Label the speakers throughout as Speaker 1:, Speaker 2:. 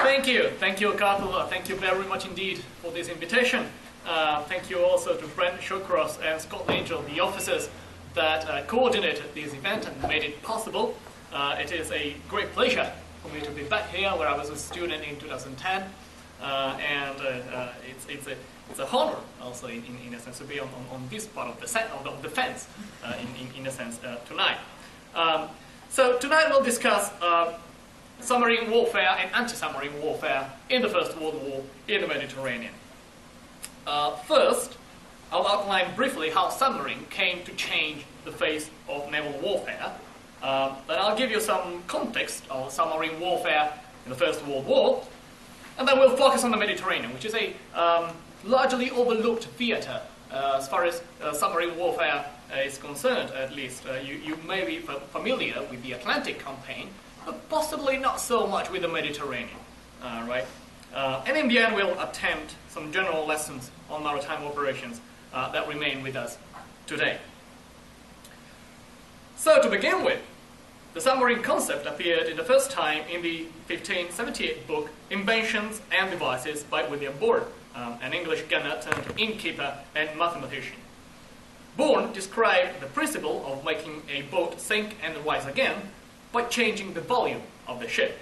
Speaker 1: Thank you, Carl. Thank you very much indeed for this invitation. Thank you also to Brent Shawcross and Scott Angel, the officers that coordinated this event and made it possible. It is a great pleasure for me to be back here where I was a student in 2010, and it's a honor also in a sense to be on this part of the fence in a sense tonight. So tonight we'll discuss submarine warfare and anti-submarine warfare in the First World War in the Mediterranean. First, I'll outline briefly how submarine came to change the face of naval warfare. Then I'll give you some context of submarine warfare in the First World War. And then we'll focus on the Mediterranean, which is a largely overlooked theater as far as submarine warfare is concerned, at least. You may be familiar with the Atlantic campaign, but possibly not so much with the Mediterranean, right? And in the end, we'll attempt some general lessons on maritime operations that remain with us today. So to begin with, the submarine concept appeared in the first time in the 1578 book Inventions and Devices by William Bourne, an English gunner turned innkeeper and mathematician. Bourne described the principle of making a boat sink and rise again by changing the volume of the ship.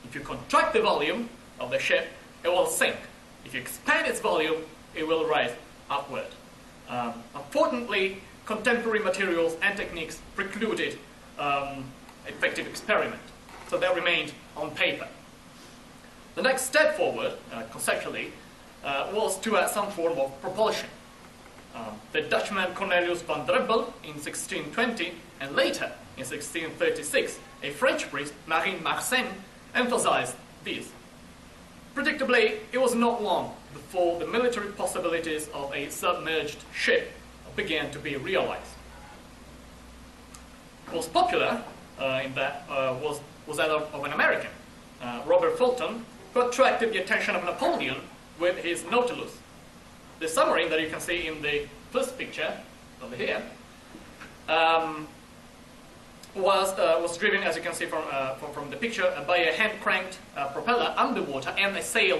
Speaker 1: If you contract the volume of the ship, it will sink. If you expand its volume, it will rise upward. Unfortunately, contemporary materials and techniques precluded effective experiment, so they remained on paper. The next step forward, conceptually, was to add some form of propulsion. The Dutchman Cornelius van Drebbel in 1620, and later in 1636, a French priest, Marie Marcin, emphasized this. Predictably, it was not long before the military possibilities of a submerged ship began to be realized. Most popular in that was that of an American, Robert Fulton, who attracted the attention of Napoleon with his Nautilus. The submarine that you can see in the first picture over here was driven, as you can see from the picture, by a hand-cranked propeller underwater and a sail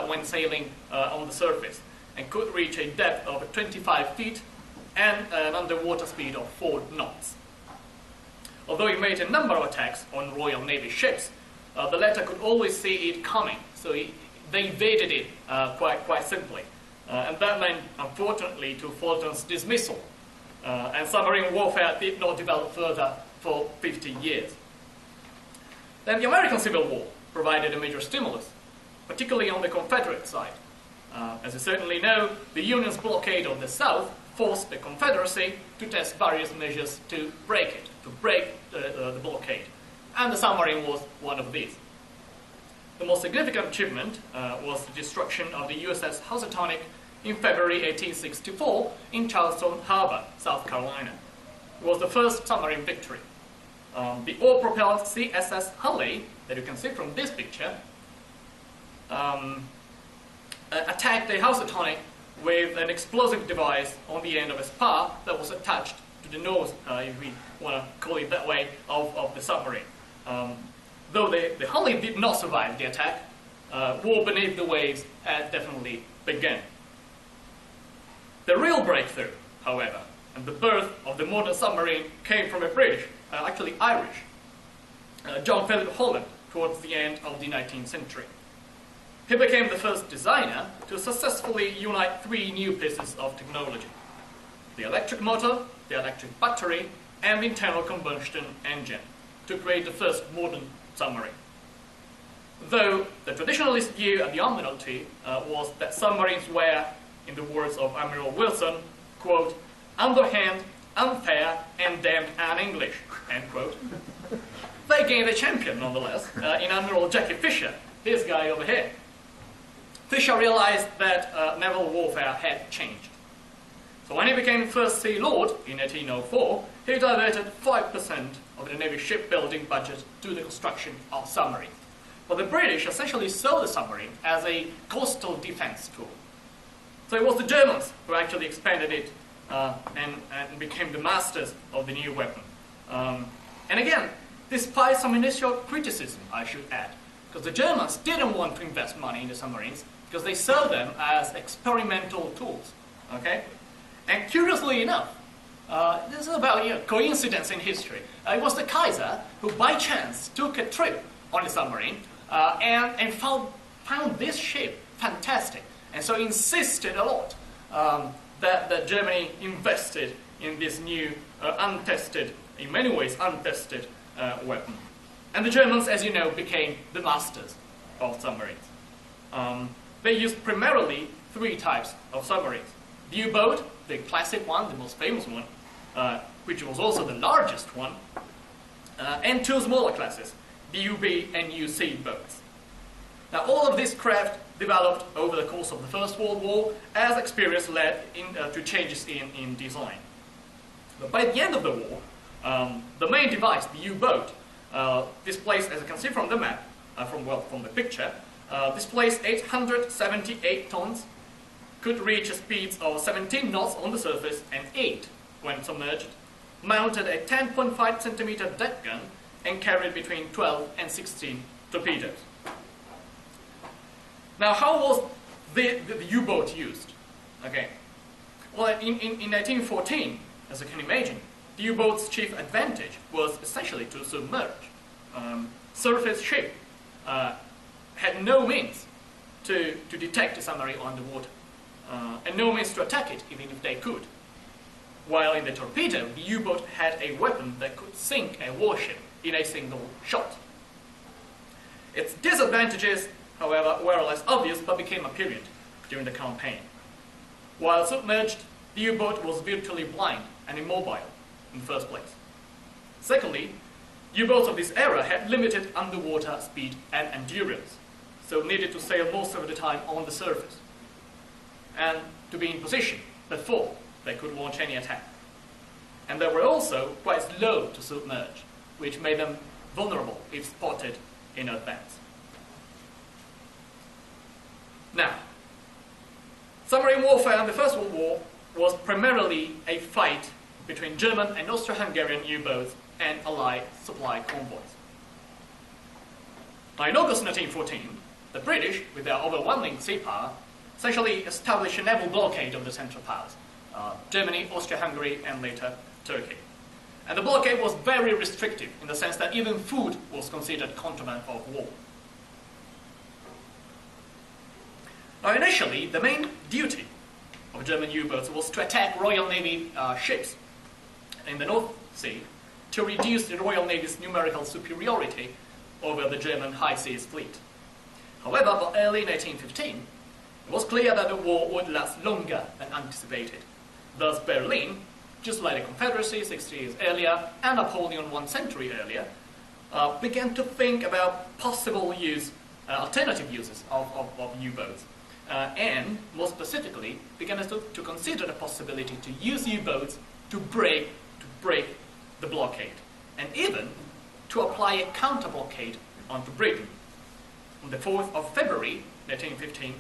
Speaker 1: when sailing on the surface, and could reach a depth of 25 feet and an underwater speed of 4 knots. Although it made a number of attacks on Royal Navy ships, the latter could always see it coming, so they evaded it quite simply. And that meant, unfortunately, to Fulton's dismissal. And submarine warfare did not develop further for 50 years. Then the American Civil War provided a major stimulus, particularly on the Confederate side. As you certainly know, the Union's blockade of the South forced the Confederacy to test various measures to break it, to break the blockade. And the submarine was one of these. The most significant achievement was the destruction of the USS Housatonic in February 1864 in Charleston Harbor, South Carolina. It was the first submarine victory. The oar-propelled CSS Halley, that you can see from this picture, attacked the Housatonic with an explosive device on the end of a spar that was attached to the nose, if we want to call it that way, of the submarine. Though the Halley did not survive the attack, war beneath the waves had definitely begun. The real breakthrough, however, and the birth of the modern submarine came from a British, actually Irish, John Philip Holland, towards the end of the 19th century. He became the first designer to successfully unite 3 new pieces of technology: the electric motor, the electric battery, and the internal combustion engine, to create the first modern submarine. Though the traditionalist view at the Admiralty was that submarines were, in the words of Admiral Wilson, quote, underhand, unfair, and damned un-English, end quote. They gained a champion, nonetheless, in Admiral Jackie Fisher, this guy over here. Fisher realized that naval warfare had changed. So when he became First Sea Lord in 1804, he diverted 5% of the Navy shipbuilding budget to the construction of submarines. But the British essentially saw the submarine as a coastal defense tool. So it was the Germans who actually expanded it and became the masters of the new weapon. And again, despite some initial criticism, I should add, because the Germans didn't want to invest money in the submarines because they saw them as experimental tools. Okay? And curiously enough, this is about coincidence in history. It was the Kaiser who by chance took a trip on a submarine and found this ship fantastic, and so insisted a lot that Germany invested in this new untested, in many ways untested weapon. And the Germans, as you know, became the masters of submarines. They used primarily three types of submarines. The U-boat, the classic one, the most famous one, which was also the largest one, and two smaller classes, the UB and UC boats. Now, all of this craft developed over the course of the First World War as experience led to changes in design. But by the end of the war, the main device, the U-boat, displays, as you can see from the map, from the picture, displays 878 tons, could reach a speeds of 17 knots on the surface and 8 when submerged, mounted a 10.5 centimeter deck gun, and carried between 12 and 16 torpedoes. Now, how was the U-boat used? Okay. Well, in 1914, as you can imagine, the U-boat's chief advantage was essentially to submerge. Surface ship had no means to detect a submarine underwater, and no means to attack it, even if they could. While in the torpedo, the U-boat had a weapon that could sink a warship in a single shot. Its disadvantages, however, were less obvious but became apparent during the campaign. While submerged, the U-boat was virtually blind and immobile in the first place. Secondly, U-boats of this era had limited underwater speed and endurance, so needed to sail most of the time on the surface, and to be in position before they could launch any attack. And they were also quite slow to submerge, which made them vulnerable if spotted in advance. Now, submarine warfare in the First World War was primarily a fight between German and Austro-Hungarian U-boats and Allied supply convoys. Now, in August 1914, the British, with their overwhelming sea power, essentially established a naval blockade of the Central Powers, Germany, Austria-Hungary, and later Turkey. And the blockade was very restrictive in the sense that even food was considered contraband of war. Now, initially, the main duty of German U-boats was to attack Royal Navy ships in the North Sea to reduce the Royal Navy's numerical superiority over the German high seas fleet. However, by early 1915, it was clear that the war would last longer than anticipated. Thus, Berlin, just like the Confederacy 60 years earlier and Napoleon 1 century earlier, began to think about possible alternative uses of U-boats, and more specifically, began to consider the possibility to use U-boats to break the blockade, and even to apply a counter-blockade onto Britain. On the 4th of February 1915,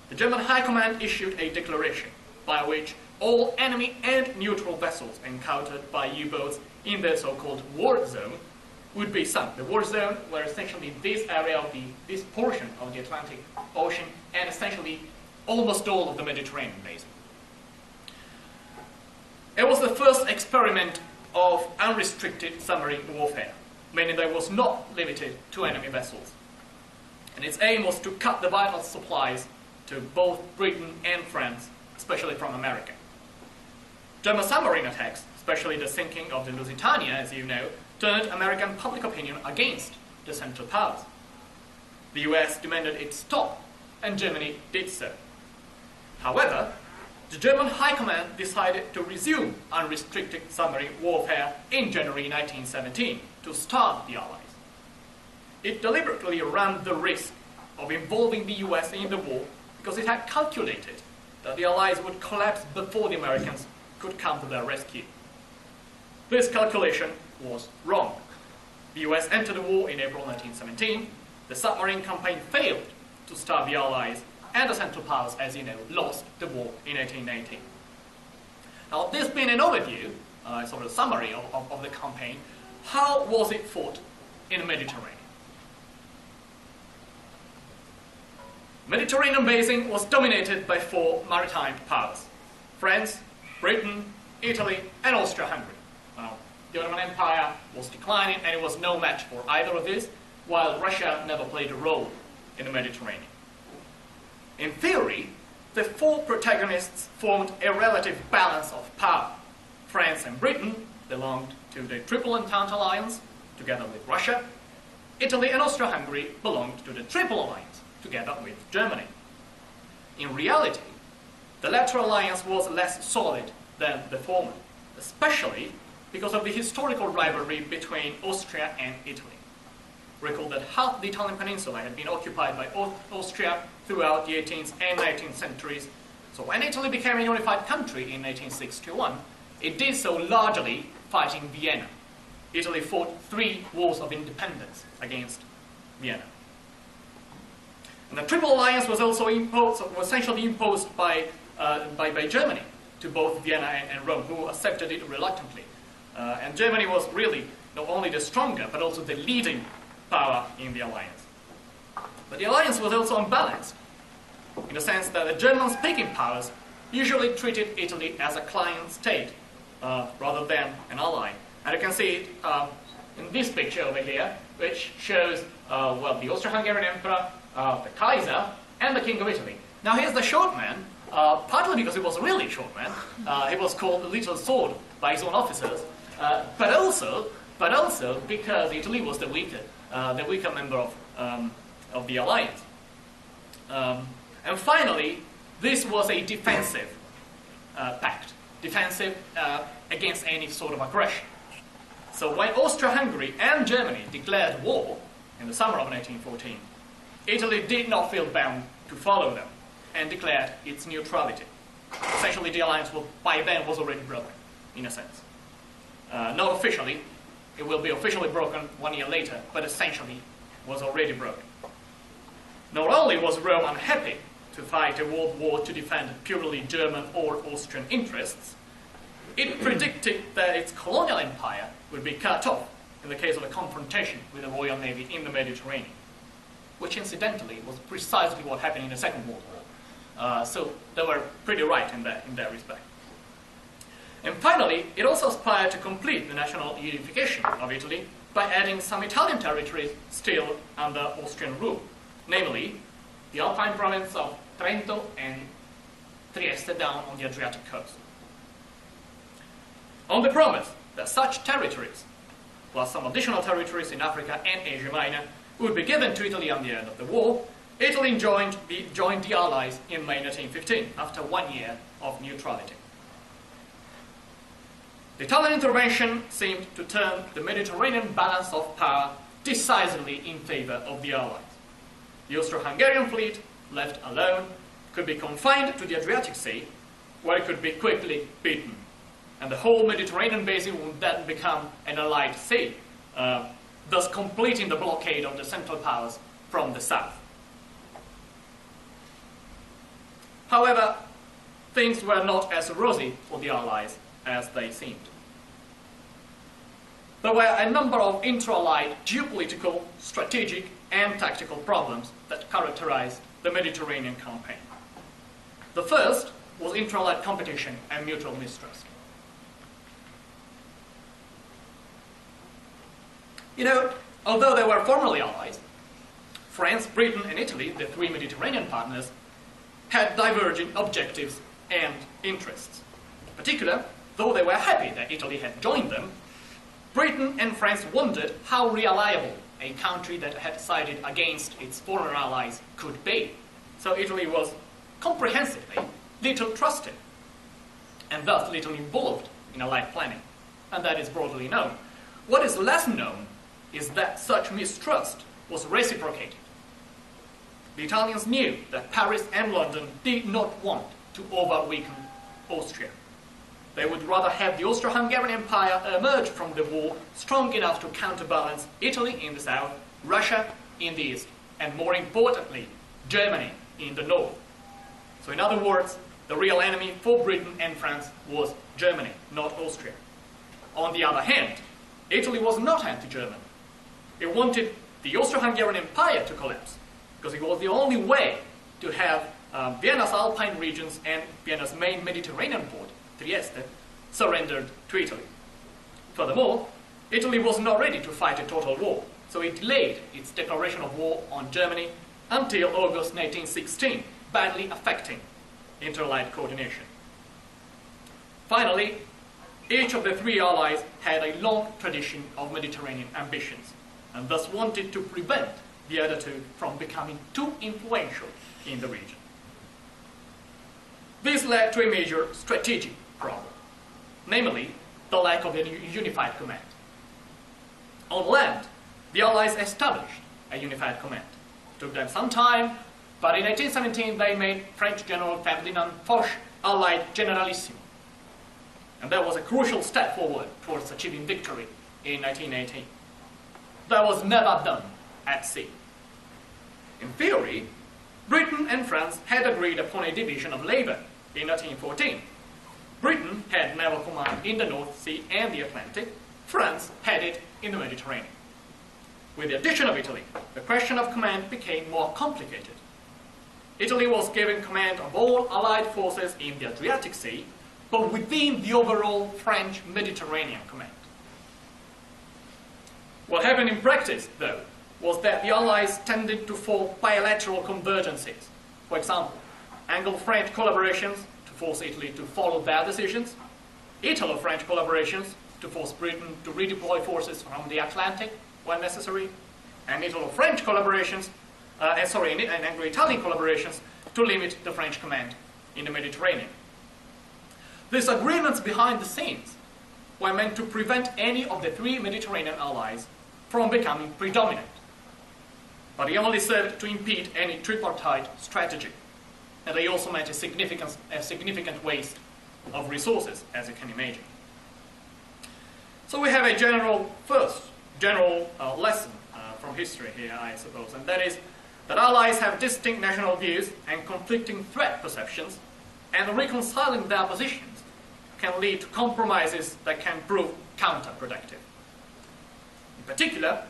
Speaker 1: the German High Command issued a declaration by which all enemy and neutral vessels encountered by U-boats in the so-called war zone would be sunk. The war zone were essentially this area of this portion of the Atlantic Ocean and essentially almost all of the Mediterranean basin. It was the first experiment of unrestricted submarine warfare, meaning that it was not limited to enemy vessels. And its aim was to cut the vital supplies to both Britain and France, especially from America. German submarine attacks, especially the sinking of the Lusitania, as you know, turned American public opinion against the Central Powers. The US demanded it stop, and Germany did so. However, the German High Command decided to resume unrestricted submarine warfare in January 1917 to starve the Allies. It deliberately ran the risk of involving the US in the war because it had calculated that the Allies would collapse before the Americans could come to their rescue. This calculation was wrong. The US entered the war in April 1917, the submarine campaign failed to starve the Allies, and the Central Powers, as you know, lost the war in 1818. Now, this being an overview, sort of a summary of the campaign, how was it fought in the Mediterranean? Mediterranean basin was dominated by four maritime powers: France, Britain, Italy, and Austria-Hungary. The Ottoman Empire was declining, and it was no match for either of these, while Russia never played a role in the Mediterranean. In theory, the four protagonists formed a relative balance of power. France and Britain belonged to the Triple Entente Alliance, together with Russia. Italy and Austria-Hungary belonged to the Triple Alliance, together with Germany. In reality, the latter alliance was less solid than the former, especially because of the historical rivalry between Austria and Italy. Recall that half the Italian peninsula had been occupied by Austria throughout the 18th and 19th centuries. So when Italy became a unified country in 1861, it did so largely fighting Vienna. Italy fought 3 wars of independence against Vienna. And the Triple Alliance was also essentially imposed by Germany to both Vienna and Rome, who accepted it reluctantly. And Germany was really not only the stronger, but also the leading power in the alliance. But the alliance was also unbalanced, in the sense that the German-speaking powers usually treated Italy as a client state rather than an ally. And you can see it in this picture over here, which shows the Austro-Hungarian Emperor, the Kaiser, and the King of Italy. Now here's the short man, partly because he was a really short man. He was called the Little Sword by his own officers, but also because Italy was the weaker member of the alliance. And finally, this was a defensive pact, defensive against any sort of aggression. So when Austria-Hungary and Germany declared war in the summer of 1914, Italy did not feel bound to follow them and declared its neutrality. Essentially, the alliance by then was already broken, in a sense. Not officially, it will be officially broken 1 year later, but essentially was already broken. Not only was Rome unhappy to fight a world war to defend purely German or Austrian interests, it predicted that its colonial empire would be cut off in the case of a confrontation with the Royal Navy in the Mediterranean, which incidentally was precisely what happened in the Second World War. So they were pretty right in that respect. And finally, it also aspired to complete the national unification of Italy by adding some Italian territories still under Austrian rule, namely the Alpine province of Trento and Trieste down on the Adriatic coast. On the promise that such territories, plus some additional territories in Africa and Asia Minor, would be given to Italy at the end of the war, Italy joined the Allies in May 1915, after 1 year of neutrality. The Italian intervention seemed to turn the Mediterranean balance of power decisively in favor of the Allies. The Austro-Hungarian fleet, left alone, could be confined to the Adriatic Sea, where it could be quickly beaten. And the whole Mediterranean basin would then become an Allied sea, thus completing the blockade of the Central Powers from the south. However, things were not as rosy for the Allies as they seemed. There were a number of intra-Allied geopolitical, strategic, and tactical problems that characterized the Mediterranean campaign. The first was intra-Allied competition and mutual mistrust. Although they were formally allies, France, Britain, and Italy, the 3 Mediterranean partners, had diverging objectives and interests. In particular, though they were happy that Italy had joined them, Britain and France wondered how reliable a country that had sided against its former allies could be. So Italy was comprehensively little trusted, and thus little involved in Allied planning, and that is broadly known. What is less known is that such mistrust was reciprocated. The Italians knew that Paris and London did not want to over-weaken Austria. They would rather have the Austro-Hungarian Empire emerge from the war strong enough to counterbalance Italy in the south, Russia in the east, and more importantly, Germany in the north. So in other words, the real enemy for Britain and France was Germany, not Austria. On the other hand, Italy was not anti-German. It wanted the Austro-Hungarian Empire to collapse, because it was the only way to have Vienna's Alpine regions and Vienna's main Mediterranean port, Trieste, surrendered to Italy. Furthermore, Italy was not ready to fight a total war, so it delayed its declaration of war on Germany until August 1916, badly affecting inter-allied coordination. Finally, each of the three allies had a long tradition of Mediterranean ambitions, and thus wanted to prevent the other two from becoming too influential in the region. This led to a major strategic problem, namely the lack of a unified command. On land, the Allies established a unified command. It took them some time, but in 1817 they made French General Ferdinand Foch Allied Generalissimo. And that was a crucial step forward towards achieving victory in 1918. That was never done at sea. In theory, Britain and France had agreed upon a division of labor in 1914. Britain had naval command in the North Sea and the Atlantic. France had it in the Mediterranean. With the addition of Italy, the question of command became more complicated. Italy was given command of all Allied forces in the Adriatic Sea, but within the overall French Mediterranean command. What happened in practice, though, was that the Allies tended to form bilateral convergences. For example, Anglo-French collaborations to force Italy to follow their decisions, Italo-French collaborations to force Britain to redeploy forces from the Atlantic when necessary, and Italo-French collaborations, and Anglo-Italian collaborations to limit the French command in the Mediterranean. These agreements behind the scenes were meant to prevent any of the three Mediterranean allies from becoming predominant, but they only served to impede any tripartite strategy, and they also meant a significant waste of resources, as you can imagine. So we have a general lesson from history here, I suppose, and that is that allies have distinct national views and conflicting threat perceptions, and reconciling their positions can lead to compromises that can prove counterproductive. In particular,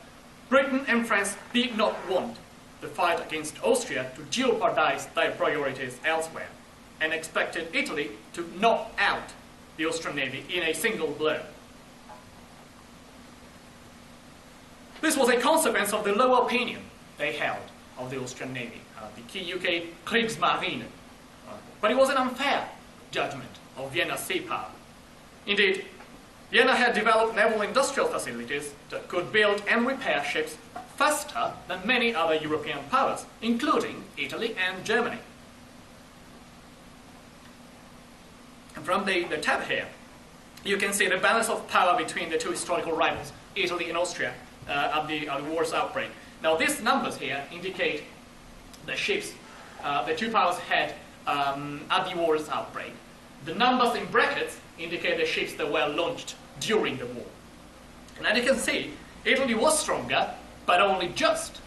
Speaker 1: Britain and France did not want the fight against Austria to jeopardize their priorities elsewhere, and expected Italy to knock out the Austrian Navy in a single blow. This was a consequence of the low opinion they held of the Austrian Navy, the key UK Kriegsmarine. But it was an unfair judgment of Vienna's sea power. Indeed, Vienna had developed naval industrial facilities that could build and repair ships faster than many other European powers, including Italy and Germany. And from the tab here, you can see the balance of power between the two historical rivals, Italy and Austria, at the war's outbreak. Now, these numbers here indicate the ships the two powers had at the war's outbreak. The numbers in brackets indicate the ships that were launched during the war. And as you can see, Italy was stronger, but only just.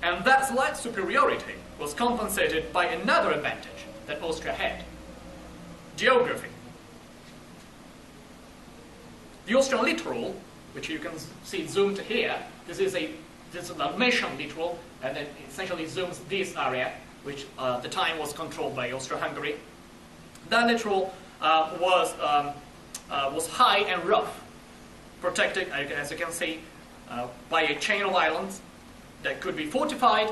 Speaker 1: And that slight superiority was compensated by another advantage that Austria had: geography. The Austrian littoral, which you can see zoomed here, this is a Dalmatian littoral, and it essentially zooms this area, which at the time was controlled by Austria-Hungary. That littoral was high and rough, protected, as you can see, by a chain of islands that could be fortified,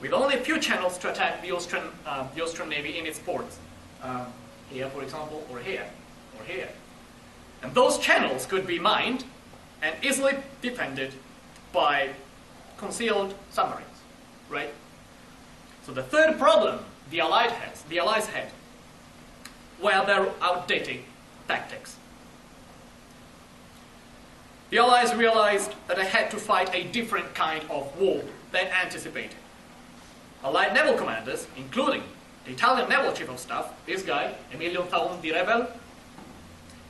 Speaker 1: with only a few channels to attack the Austrian Navy in its ports. Here, for example, or here, or here. And those channels could be mined and easily defended by concealed submarines, right? So the third problem the Allies had, were their outdated tactics. The Allies realized that they had to fight a different kind of war than anticipated. Allied naval commanders, including the Italian naval chief of staff, this guy, Emilio Thaon di Rebel,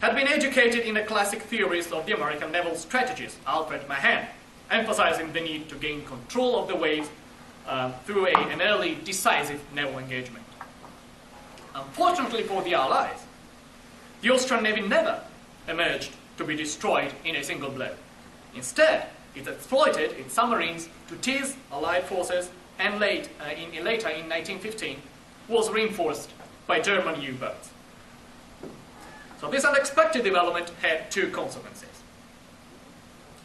Speaker 1: had been educated in the classic theories of the American naval strategist, Alfred Mahan, emphasizing the need to gain control of the waves through an early decisive naval engagement. Unfortunately for the Allies, the Austrian Navy never emerged to be destroyed in a single blow. Instead, it exploited its submarines to tease Allied forces and later in 1915 was reinforced by German U-boats. So this unexpected development had two consequences.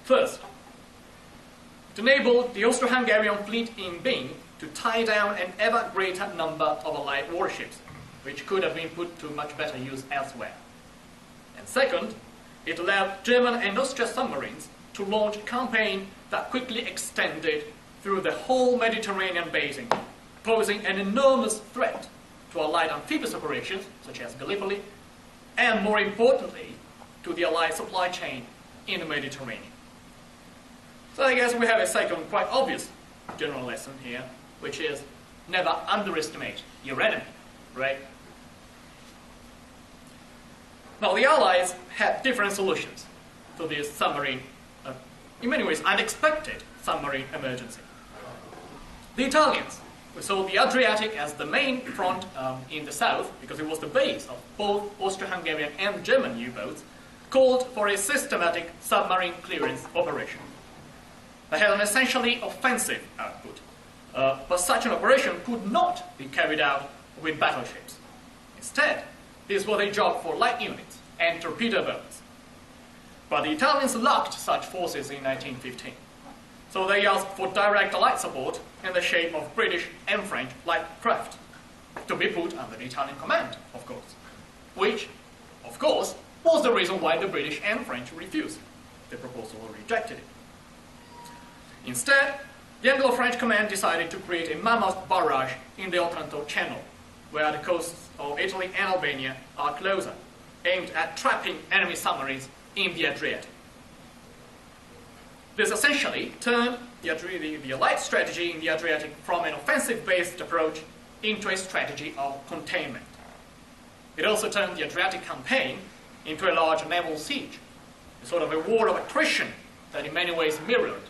Speaker 1: First, it enabled the Austro-Hungarian fleet in Byng to tie down an ever greater number of Allied warships, which could have been put to much better use elsewhere. And second, it allowed German and Austrian submarines to launch a campaign that quickly extended through the whole Mediterranean basin, posing an enormous threat to Allied amphibious operations, such as Gallipoli, and more importantly, to the Allied supply chain in the Mediterranean. So I guess we have a second quite obvious general lesson here, which is never underestimate your enemy, right? Now, the Allies had different solutions to this submarine, in many ways unexpected submarine emergency. The Italians, who saw the Adriatic as the main front in the south, because it was the base of both Austro-Hungarian and German U-boats, called for a systematic submarine clearance operation. They had an essentially offensive output, but such an operation could not be carried out with battleships. Instead, this was a job for light units and torpedo boats. But the Italians lacked such forces in 1915, so they asked for direct Allied support in the shape of British and French light craft, to be put under the Italian command, of course, which, of course, was the reason why the British and French refused the proposal or rejected it. Instead, the Anglo-French command decided to create a Mammoth Barrage in the Otranto Channel, where the coasts of Italy and Albania are closer, aimed at trapping enemy submarines in the Adriatic. This essentially turned the Allied strategy in the Adriatic from an offensive-based approach into a strategy of containment. It also turned the Adriatic campaign into a large naval siege, a sort of a war of attrition that in many ways mirrored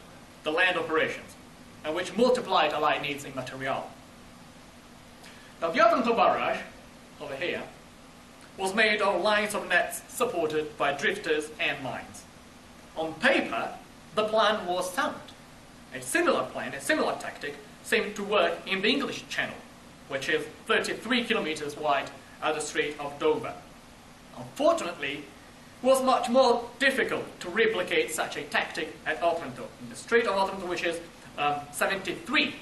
Speaker 1: the land operations, and which multiplied Allied needs in material. Now, the Otranto Barrage, over here, was made of lines of nets supported by drifters and mines. On paper, the plan was sound. A similar plan, a similar tactic, seemed to work in the English Channel, which is 33 kilometers wide at the Strait of Dover. Unfortunately, it was much more difficult to replicate such a tactic at Otranto, in the Strait of Otranto, which is 73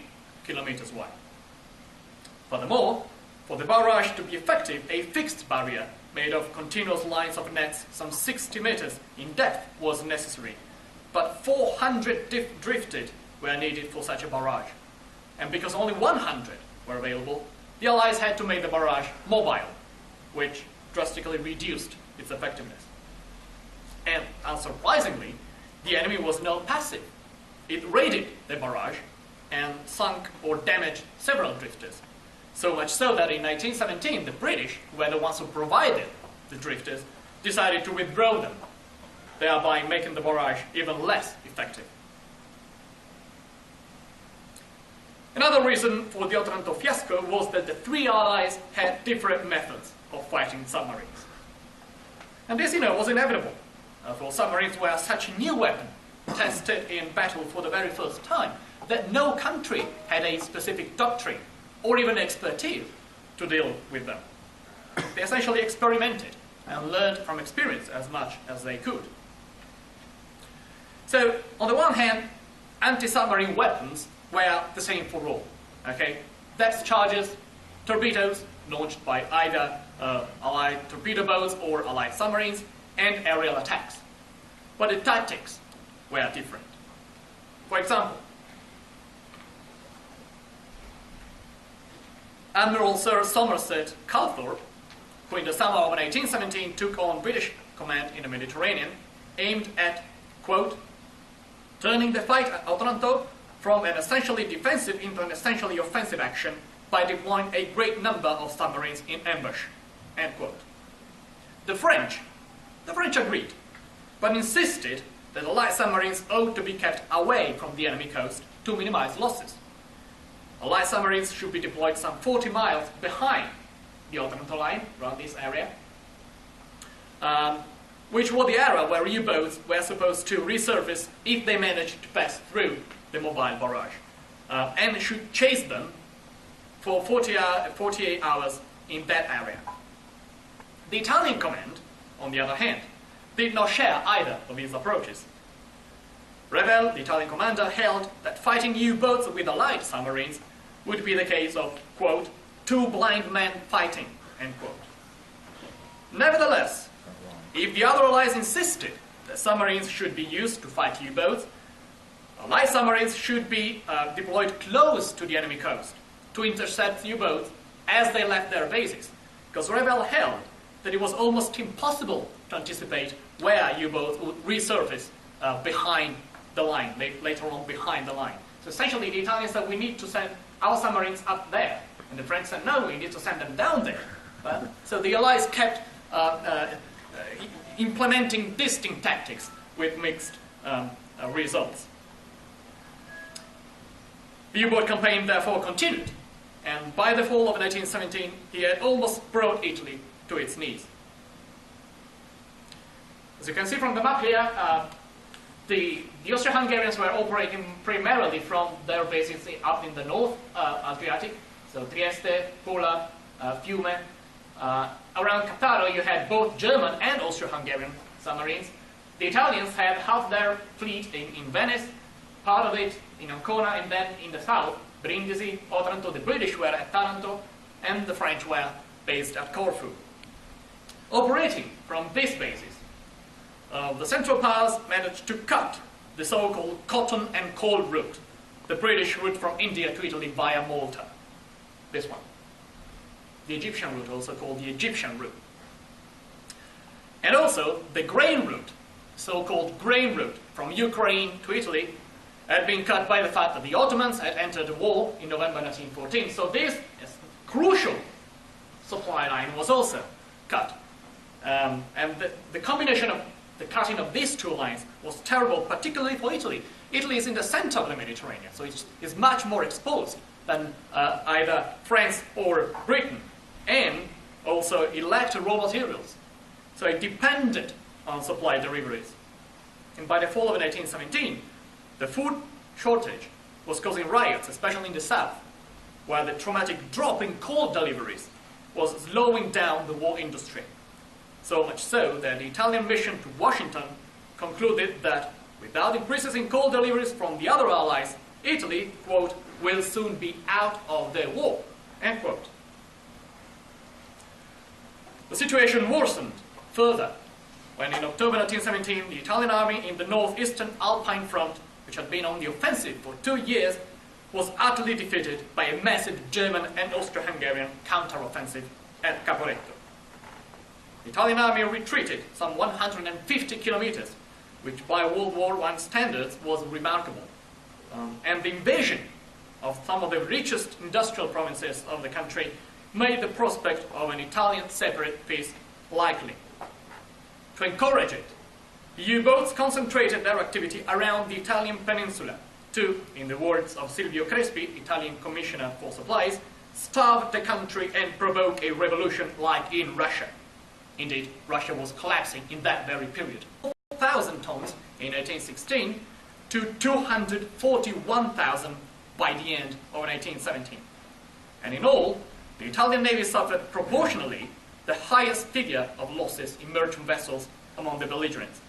Speaker 1: kilometers wide. Furthermore, for the barrage to be effective, a fixed barrier made of continuous lines of nets some 60 meters in depth was necessary, but 400 drifted were needed for such a barrage. And because only 100 were available, the Allies had to make the barrage mobile, which drastically reduced its effectiveness. And unsurprisingly, the enemy was not passive. It raided the barrage and sunk or damaged several drifters. So much so that in 1917, the British, who were the ones who provided the drifters, decided to withdraw them, thereby making the barrage even less effective. Another reason for the Otranto fiasco was that the three Allies had different methods of fighting submarines. And this, was inevitable. For submarines were such a new weapon, tested in battle for the very first time, that no country had a specific doctrine or even expertise to deal with them. They essentially experimented and learned from experience as much as they could. So, on the one hand, anti-submarine weapons were the same for all. Okay? Depth charges, torpedoes launched by either Allied torpedo boats or Allied submarines, and aerial attacks. But the tactics were different. For example, Admiral Sir Somerset Calthorpe, who in the summer of 1817 took on British command in the Mediterranean, aimed at, quote, turning the fight at Otranto from an essentially defensive into an essentially offensive action by deploying a great number of submarines in ambush, end quote. The French agreed, but insisted that Allied submarines ought to be kept away from the enemy coast to minimize losses. Allied submarines should be deployed some 40 miles behind the Otranto line, around this area, which was the area where U-boats were supposed to resurface if they managed to pass through the mobile barrage. and should chase them for 48 hours in that area. The Italian command, on the other hand, did not share either of these approaches. Revel, the Italian commander, held that fighting U-boats with Allied submarines would be the case of, quote, two blind men fighting, end quote. Nevertheless, if the other allies insisted that submarines should be used to fight U-boats, Allied submarines should be deployed close to the enemy coast to intercept U-boats as they left their bases, because Revel held that it was almost impossible to anticipate where U-boats would resurface behind the line, later on behind the line. So essentially the Italians said we need to send our submarines up there, and the French said no, we need to send them down there. So the Allies kept implementing distinct tactics with mixed results. The U-boat campaign therefore continued, and by the fall of 1917 he had almost brought Italy to its knees. As you can see from the map here, the Austro-Hungarians were operating primarily from their bases up in the North Adriatic, so Trieste, Pula, Fiume. Around Cattaro you had both German and Austro-Hungarian submarines. The Italians had half their fleet in Venice, part of it in Ancona, and then in the south, Brindisi, Otranto. The British were at Taranto, and the French were based at Corfu. Operating from these bases, the Central Powers managed to cut the so-called cotton and coal route, the British route from India to Italy via Malta. This one. The Egyptian route, also called the Egyptian route. And also the grain route, so-called grain route from Ukraine to Italy, had been cut by the fact that the Ottomans had entered the war in November 1914. So this crucial supply line was also cut. And the combination of the cutting of these two lines was terrible, particularly for Italy. Italy is in the center of the Mediterranean, so it is much more exposed than either France or Britain. And also it lacked raw materials, so it depended on supply deliveries. And by the fall of 1917, the food shortage was causing riots, especially in the south, where the traumatic drop in coal deliveries was slowing down the war industry. So much so that the Italian mission to Washington concluded that without increases in coal deliveries from the other allies, Italy, quote, will soon be out of the war, end quote. The situation worsened further when in October 1917 the Italian army in the northeastern Alpine front, which had been on the offensive for 2 years, was utterly defeated by a massive German and Austro-Hungarian counter-offensive at Caporetto. The Italian army retreated some 150 kilometers, which by World War I standards was remarkable. And the invasion of some of the richest industrial provinces of the country made the prospect of an Italian separate peace likely. To encourage it, the U-boats concentrated their activity around the Italian peninsula to, in the words of Silvio Crespi, Italian Commissioner for Supplies, starve the country and provoke a revolution like in Russia. Indeed, Russia was collapsing in that very period. 4,000 tons in 1816 to 241,000 by the end of 1817. And in all, the Italian Navy suffered proportionally the highest figure of losses in merchant vessels among the belligerents,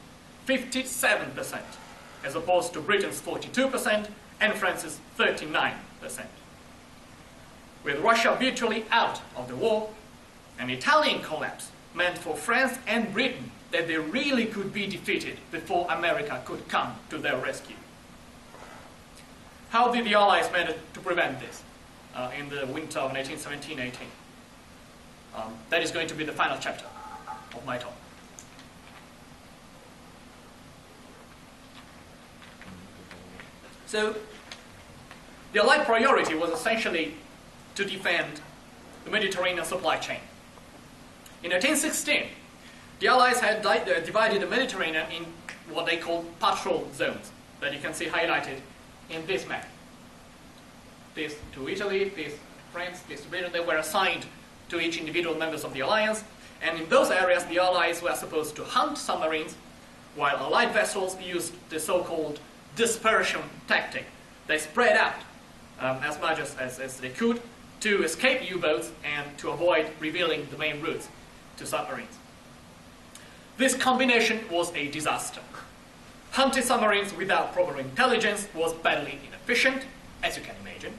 Speaker 1: 57%, as opposed to Britain's 42% and France's 39%. With Russia virtually out of the war, an Italian collapse meant for France and Britain that they really could be defeated before America could come to their rescue. How did the Allies manage to prevent this in the winter of 1917-18? That is going to be the final chapter of my talk. So, the Allied priority was essentially to defend the Mediterranean supply chain. In 1816, the Allies had divided the Mediterranean in what they called patrol zones, that you can see highlighted in this map. This to Italy, this France, this to Britain. They were assigned to each individual members of the alliance, and in those areas the Allies were supposed to hunt submarines, while Allied vessels used the so-called dispersion tactic. They spread out as much as they could to escape U-boats and to avoid revealing the main routes to submarines. This combination was a disaster. Hunting submarines without proper intelligence was badly inefficient, as you can imagine,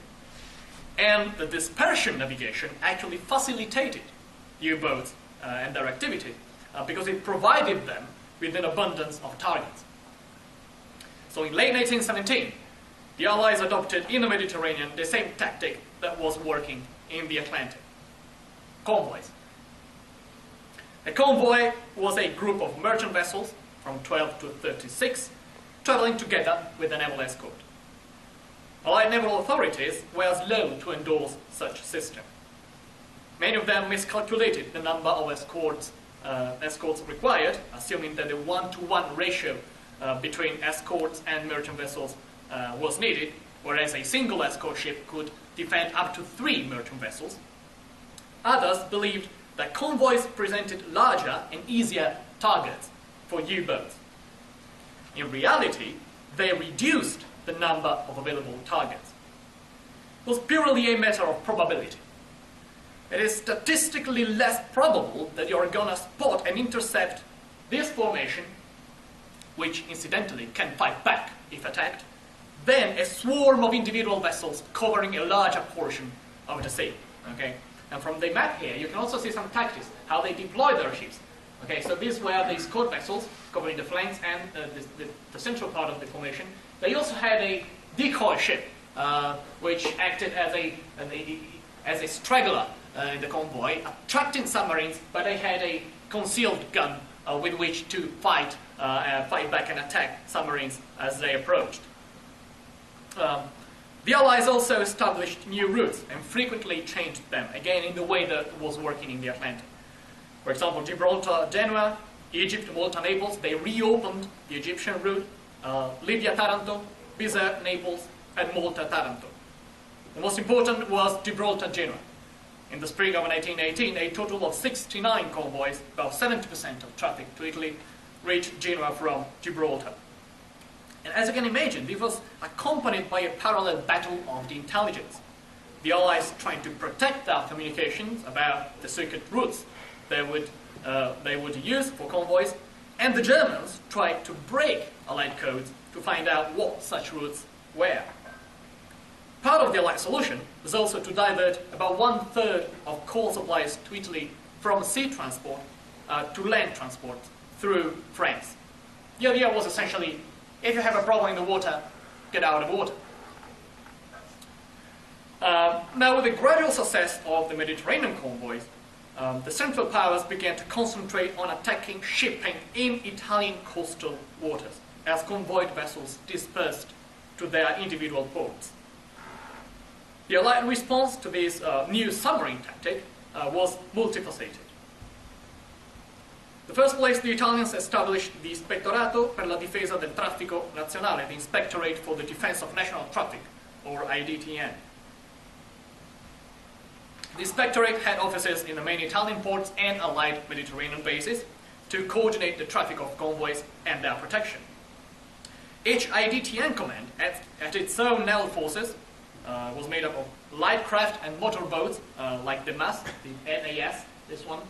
Speaker 1: and the dispersion navigation actually facilitated U-boats and their activity because it provided them with an abundance of targets. So in late 1917, the Allies adopted in the Mediterranean the same tactic that was working in the Atlantic: convoys. A convoy was a group of merchant vessels from 12 to 36 traveling together with a naval escort. Allied naval authorities were slow to endorse such a system. Many of them miscalculated the number of escorts required, assuming that a 1-to-1 ratio between escorts and merchant vessels was needed, whereas a single escort ship could defend up to 3 merchant vessels. Others believed that convoys presented larger and easier targets for U-boats. In reality, they reduced the number of available targets. It was purely a matter of probability. It is statistically less probable that you are going to spot and intercept this formation, which incidentally can fight back if attacked, than a swarm of individual vessels covering a larger portion of the sea. Okay? And from the map here, you can also see some tactics, how they deploy their ships. Okay, so these were the escort vessels covering the flanks and the central part of the formation. They also had a decoy ship, which acted as a straggler in the convoy, attracting submarines, but they had a concealed gun with which to fight back and attack submarines as they approached. The Allies also established new routes and frequently changed them, again in the way that was working in the Atlantic. For example, Gibraltar, Genoa, Egypt, Malta, Naples, they reopened the Egyptian route, Libya, Taranto, Bizerte, Naples, and Malta, Taranto. The most important was Gibraltar, Genoa. In the spring of 1918, a total of 69 convoys, about 70% of traffic to Italy, reached Genoa from Gibraltar. And as you can imagine, this was accompanied by a parallel battle of the intelligence. The Allies trying to protect their communications about the secret routes they would use for convoys, and the Germans tried to break Allied codes to find out what such routes were. Part of the Allied solution was also to divert about 1/3 of coal supplies to Italy from sea transport to land transport through France. The idea was essentially, if you have a problem in the water, get out of the water. Now, with the gradual success of the Mediterranean convoys, the Central Powers began to concentrate on attacking shipping in Italian coastal waters as convoyed vessels dispersed to their individual ports. The Allied response to this new submarine tactic was multifaceted. In the first place, the Italians established the Ispettorato per la difesa del traffico nazionale, the Inspectorate for the Defense of National Traffic, or IDTN. The Inspectorate had offices in the main Italian ports and Allied Mediterranean bases to coordinate the traffic of convoys and their protection. Each IDTN command had its own naval forces, was made up of light craft and motorboats like the MAS, the NAS, this one,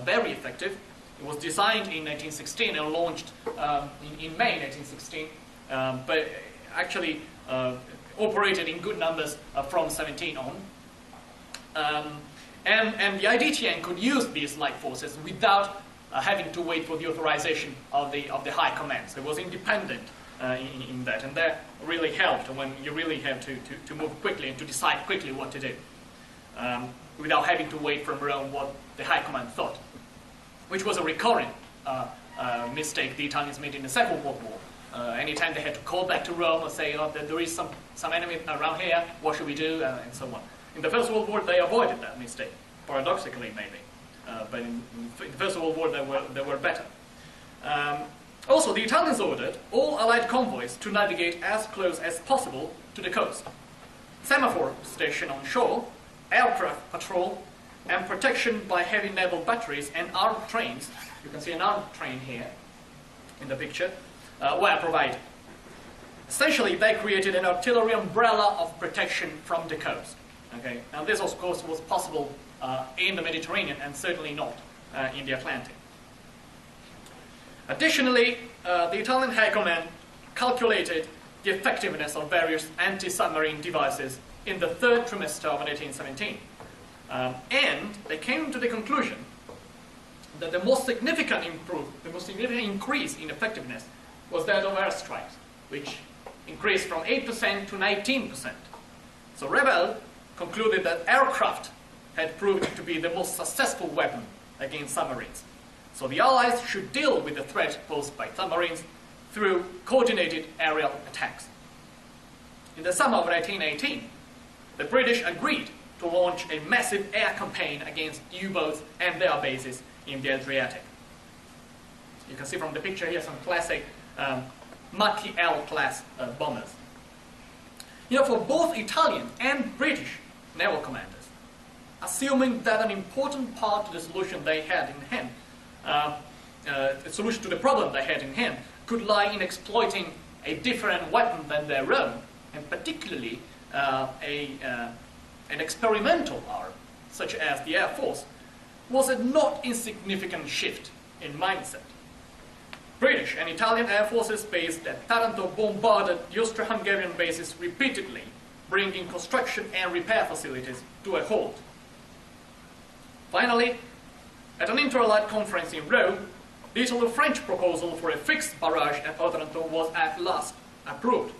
Speaker 1: very effective. It was designed in 1916 and launched in May 1916, but actually operated in good numbers from 17 on. And the IDTN could use these light forces without having to wait for the authorization of the high command. So it was independent in that, and that really helped when you really have to move quickly and to decide quickly what to do, without having to wait from Rome what the high command thought, which was a recurring mistake the Italians made in the Second World War. Anytime they had to call back to Rome and say, oh, there is some enemy around here, what should we do, and so on. In the First World War, they avoided that mistake, paradoxically maybe. But in the First World War, they were better. Also, the Italians ordered all Allied convoys to navigate as close as possible to the coast. Semaphore station on shore, aircraft patrol, and protection by heavy naval batteries and armed trains, you can see an armed train here in the picture, were provided. Essentially, they created an artillery umbrella of protection from the coast. Okay? And this, of course, was possible in the Mediterranean and certainly not in the Atlantic. Additionally, the Italian High Command calculated the effectiveness of various anti-submarine devices in the third trimester of 1817. And they came to the conclusion that the most significant increase in effectiveness was that of airstrikes, which increased from 8% to 19%. So Rebel concluded that aircraft had proved to be the most successful weapon against submarines. So the Allies should deal with the threat posed by submarines through coordinated aerial attacks. In the summer of 1818, the British agreed to launch a massive air campaign against U-boats and their bases in the Adriatic. You can see from the picture here some classic Macchi L-class bombers. You know, for both Italian and British naval commanders, assuming that an important part of the solution they had in hand, the solution to the problem they had in hand, could lie in exploiting a different weapon than their own, and particularly an experimental arm, such as the Air Force, was a not insignificant shift in mindset. British and Italian air forces based at Taranto bombarded the Austria-Hungarian bases repeatedly, bringing construction and repair facilities to a halt. Finally, at an inter-allied conference in Rome, the Italo-French proposal for a fixed barrage at Otranto was at last approved.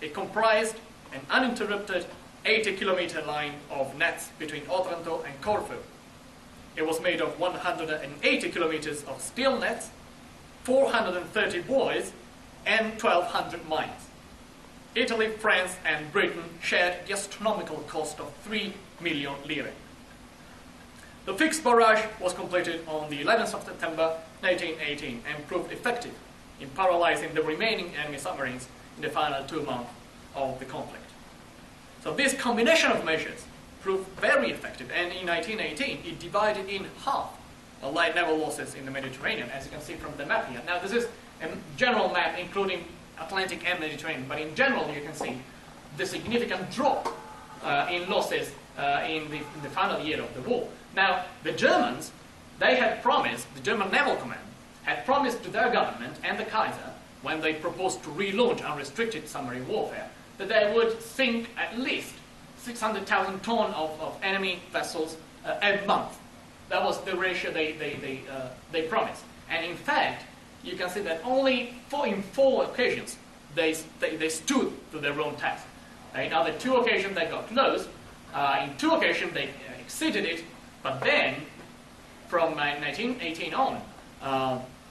Speaker 1: It comprised an uninterrupted 80-kilometer line of nets between Otranto and Corfu. It was made of 180 kilometers of steel nets, 430 buoys, and 1,200 mines. Italy, France, and Britain shared the astronomical cost of 3 million lire. The fixed barrage was completed on the 11th of September 1918 and proved effective in paralyzing the remaining enemy submarines in the final 2 months of the conflict. So this combination of measures proved very effective, and in 1918 it divided in half Allied naval losses in the Mediterranean, as you can see from the map here. Now this is a general map including Atlantic and Mediterranean, but in general you can see the significant drop in losses in the final year of the war. Now the Germans, they had promised, the German Naval Command had promised to their government and the Kaiser, when they proposed to relaunch unrestricted submarine warfare, that they would sink at least 600,000 tons of enemy vessels a month. That was the ratio they promised. And in fact, you can see that only in 4 occasions they stood to their own task. In other 2 occasions they got close. In 2 occasions they exceeded it. But then, from 1918 on,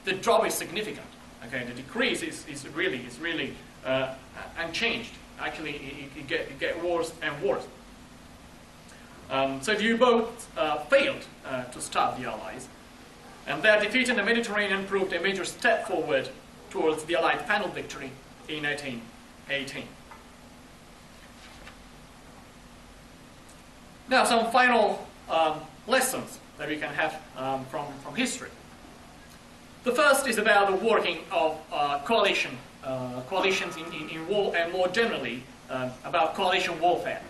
Speaker 1: the drop is significant. Okay, the decrease is really unchanged. Actually, it gets worse and worse. So the U-boats failed to stop the Allies, and their defeat in the Mediterranean proved a major step forward towards the Allied final victory in 1918. Now, some final lessons that we can have from history. The first is about the working of coalitions in war, and more generally about coalition warfare.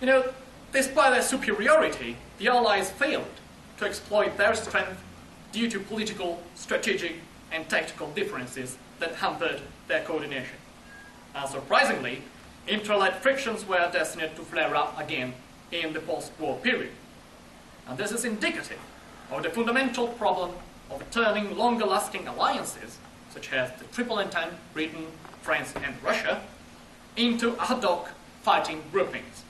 Speaker 1: You know, despite their superiority, the Allies failed to exploit their strength due to political, strategic, and tactical differences that hampered their coordination. Unsurprisingly, intra-allied frictions were destined to flare up again in the post-war period. And this is indicative of the fundamental problem of turning longer-lasting alliances, such as the Triple Entente, Britain, France, and Russia, into ad hoc fighting groupings,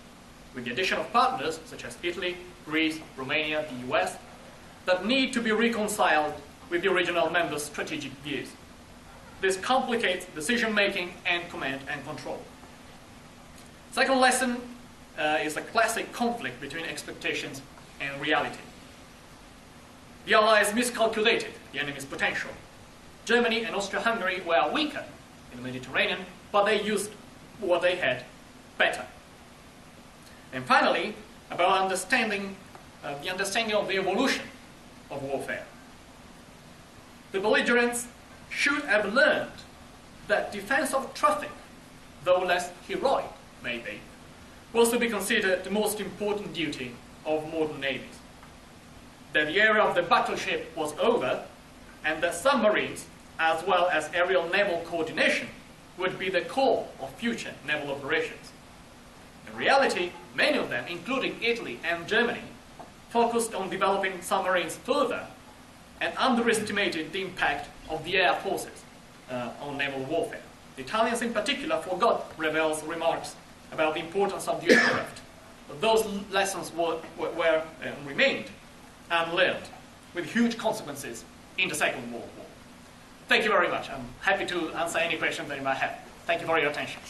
Speaker 1: with the addition of partners such as Italy, Greece, Romania, the US, that need to be reconciled with the original members' strategic views. This complicates decision-making and command and control. Second lesson is a classic conflict between expectations and reality. The Allies miscalculated the enemy's potential. Germany and Austria-Hungary were weaker in the Mediterranean, but they used what they had better. And finally, about the understanding of the evolution of warfare. The belligerents should have learned that defense of traffic, though less heroic, maybe, was to be considered the most important duty of modern navies. That the era of the battleship was over, and that submarines, as well as aerial naval coordination, would be the core of future naval operations. In reality, many of them, including Italy and Germany, focused on developing submarines further and underestimated the impact of the air forces on naval warfare. The Italians in particular forgot Revel's remarks about the importance of the aircraft. But those lessons remained unlearned, with huge consequences in the Second World War. Thank you very much. I'm happy to answer any questions that you might have. Thank you for your attention.